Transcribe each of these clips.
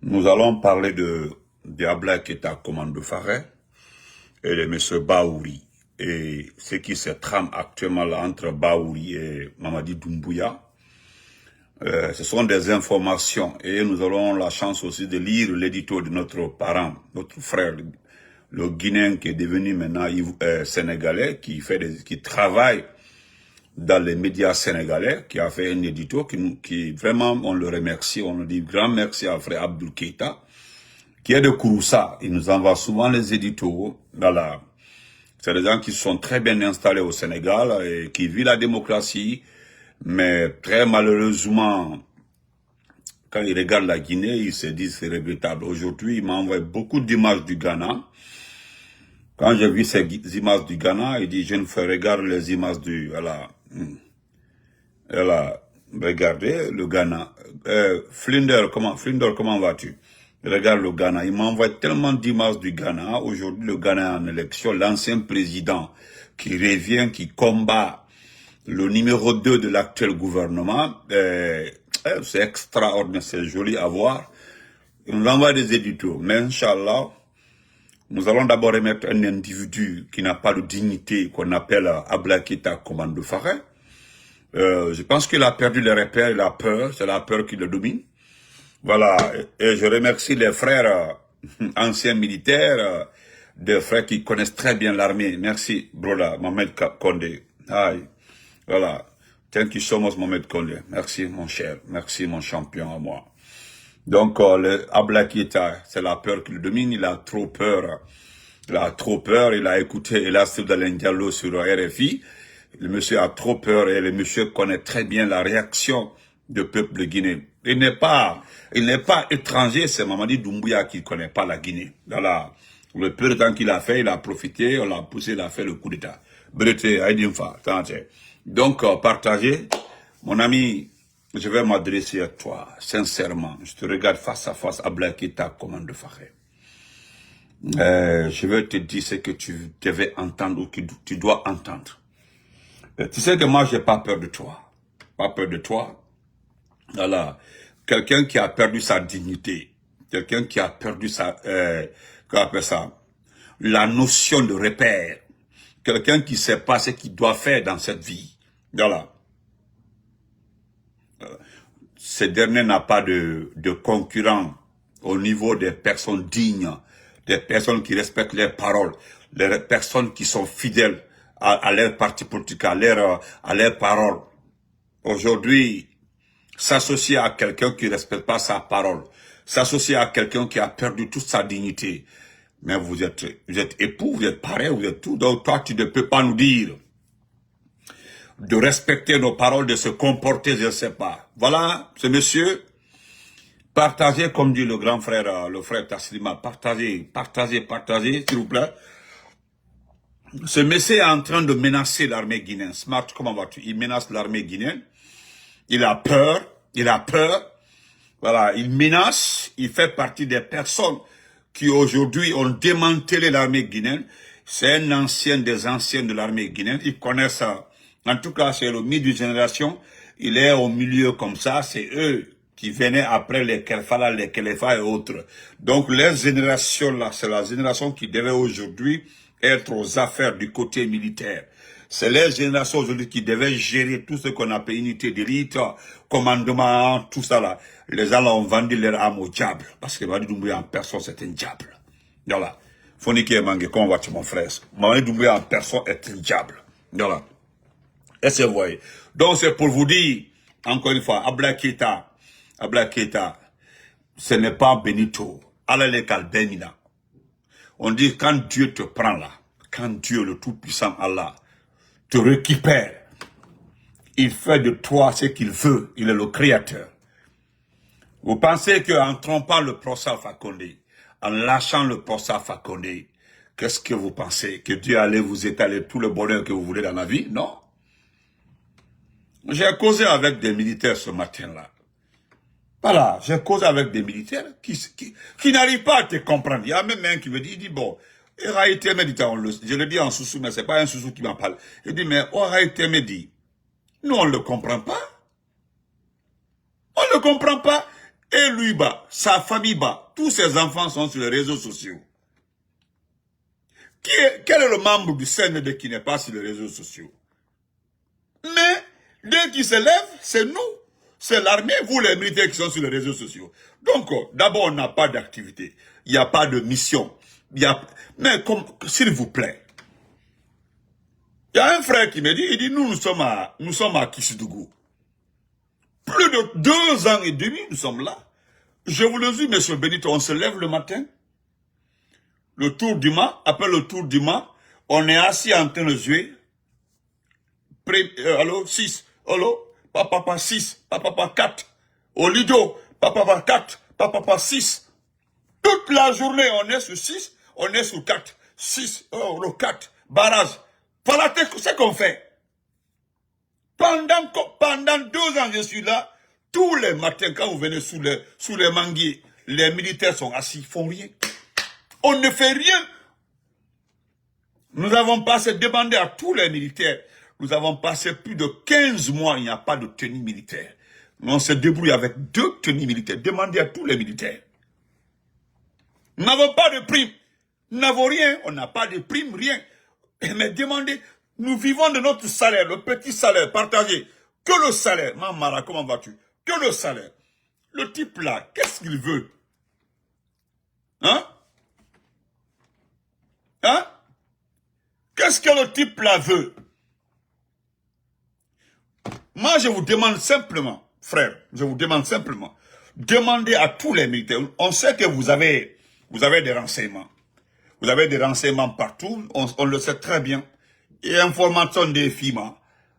Nous allons parler de Ablaye Keita Commando Faré et de M. Bahouri et ce qui se trame actuellement là entre Bahouri et Mamadi Doumbouya. Ce sont des informations et nous aurons la chance aussi de lire l'édito de notre parent, notre frère, le Guinéen qui est devenu maintenant sénégalais, qui travaille dans les médias sénégalais, qui a fait un édito qui vraiment, on le remercie, on le dit grand merci à frère Abdou Keita, qui est de Kouroussa. Il nous envoie souvent les éditos. Voilà. C'est des gens qui sont très bien installés au Sénégal et qui vivent la démocratie, mais très malheureusement, quand ils regardent la Guinée, ils se disent c'est regrettable. Aujourd'hui, il m'a envoyé beaucoup d'images du Ghana. Quand j'ai vu ces images du Ghana, il dit, je ne fais regarder les images du... Regardez le Ghana. Flinder, comment vas-tu? Regarde le Ghana. Il m'envoie tellement d'images du Ghana. Aujourd'hui, le Ghana est en élection. L'ancien président qui revient, qui combat le numéro 2 de l'actuel gouvernement. C'est extraordinaire, c'est joli à voir. Il nous envoie des éditos. Mais Inch'Allah, nous allons d'abord remettre un individu qui n'a pas de dignité, qu'on appelle Ablaye Keita Commando Faré. Je pense qu'il a perdu les repères, il a peur, c'est la peur qui le domine. Voilà, et je remercie les frères anciens militaires, des frères qui connaissent très bien l'armée. Merci, Broda, Mohamed Kondé. Aïe. Voilà, thank you so much, Mohamed Kondé. Merci, mon cher, merci, mon champion à moi. Donc, Ablaye Keita, c'est la peur qui le domine, il a trop peur. Il a trop peur, il a écouté Elas Dalen Diallo sur RFI. Le monsieur a trop peur et le monsieur connaît très bien la réaction du peuple guinéen. Il n'est pas étranger, c'est Mamadi Doumbouya qui ne connaît pas la Guinée. Voilà. Le peu de temps qu'il a fait, il a profité, on l'a poussé, il a fait le coup d'État. Donc, partagez. Mon ami, je vais m'adresser à toi, sincèrement. Je te regarde face à face, Ablaye Keita Commando Faré. Je vais te dire ce que tu devais entendre ou que tu dois entendre. Tu sais que moi, j'ai pas peur de toi. Pas peur de toi. Voilà. Quelqu'un qui a perdu sa dignité. Quelqu'un qui a perdu qu'on appelle ça, la notion de repère. Quelqu'un qui sait pas ce qu'il doit faire dans cette vie. Voilà. Ce dernier n'a pas de concurrent au niveau des personnes dignes, des personnes qui respectent leurs paroles, les personnes qui sont fidèles à leur parti politique, à leurs paroles. Aujourd'hui, s'associer à quelqu'un qui ne respecte pas sa parole, s'associer à quelqu'un qui a perdu toute sa dignité, mais vous êtes époux, vous êtes pareil, vous êtes tout, donc toi tu ne peux pas nous dire de respecter nos paroles, de se comporter, je ne sais pas. Voilà, ce monsieur, partagez, comme dit le grand frère, le frère Tasslima, partagez, s'il vous plaît. Ce monsieur est en train de menacer l'armée guinéenne. Smart, comment vas-tu? Il menace l'armée guinéenne. Il a peur. Voilà, il menace. Il fait partie des personnes qui aujourd'hui ont démantelé l'armée guinéenne. C'est un ancien des anciens de l'armée guinéenne. Ils connaissent ça. En tout cas, c'est le milieu de génération. Il est au milieu comme ça. C'est eux qui venaient après les Kerfala, les Kelefa et autres. Donc, les générations là, c'est la génération qui devait aujourd'hui être aux affaires du côté militaire. C'est les générations aujourd'hui qui devaient gérer tout ce qu'on appelle unité d'élite, commandement, tout ça là. Les gens là ont vendu leur âme au diable. Parce que Mamadi Doumbouya en personne, c'est un diable. Voilà. Foniki et Mangue, comment vas-tu mon frère? Mamadi Doumbouya en personne est un diable. Voilà. Est-ce que vous voyez? Donc c'est pour vous dire, encore une fois, Ablaye Keita, ce n'est pas Benito. Alalekal Benina. On dit quand Dieu te prend là, quand Dieu le Tout-Puissant Allah te récupère, il fait de toi ce qu'il veut, il est le Créateur. Vous pensez qu'en trompant le procès Alpha Condé, en lâchant le procès Alpha Condé, qu'est-ce que vous pensez? Que Dieu allait vous étaler tout le bonheur que vous voulez dans la vie? Non. J'ai causé avec des militaires ce matin-là. Voilà, j'ai causé avec des militaires qui n'arrivent pas à te comprendre. Il y a même un qui me dit, bon, je le dis en sous-sous, mais c'est pas un sous-sous qui m'en parle. Il dit, mais Oraïté me dit, nous on ne le comprend pas. On ne le comprend pas. Et lui bas, sa famille bas, tous ses enfants sont sur les réseaux sociaux. Quel est le membre du CND qui n'est pas sur les réseaux sociaux? Mais, dès qu'il se lève, c'est nous. C'est l'armée, vous les militaires qui sont sur les réseaux sociaux. Donc, d'abord, on n'a pas d'activité. Il n'y a pas de mission. Mais, s'il vous plaît. Il y a un frère qui me dit, il dit, nous sommes à Kissidougou. Plus de 2 ans et demi, nous sommes là. Je vous le dis, monsieur Benito, on se lève le matin. Le tour du mât, après le tour du mât, on est assis en train de jouer. Allô, 6, allô, papa 6, papa 4. Au Lido, papa 4, papa 6. Toute la journée, on est sur 6, on est sur 4. 6, oh, le 4, barrage. Voilà ce qu'on fait. Pendant 2 ans, je suis là. Tous les matins, quand vous venez sous les manguiers, les militaires sont assis, ils font rien. On ne fait rien. Nous avons passé, demandé à tous les militaires, nous avons passé plus de 15 mois, il n'y a pas de tenue militaire. On se débrouille avec 2 tenues militaires. Demandez à tous les militaires. Nous n'avons pas de prime. Nous n'avons rien. On n'a pas de prime, rien. Mais demandez, nous vivons de notre salaire, le petit salaire partagé. Que le salaire. Mamara, comment vas-tu? Que le salaire. Le type là, qu'est-ce qu'il veut? Hein? Hein? Qu'est-ce que le type là veut? Moi, je vous demande simplement, frère, je vous demande simplement, demandez à tous les militaires. On sait que vous avez des renseignements. Vous avez des renseignements partout, on le sait très bien. Et information des FIMA,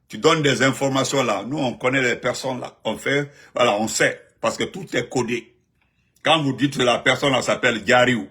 tu donnes des informations là. Nous, on connaît les personnes là. On fait, voilà, on sait, parce que tout est codé. Quand vous dites que la personne là s'appelle Diariou,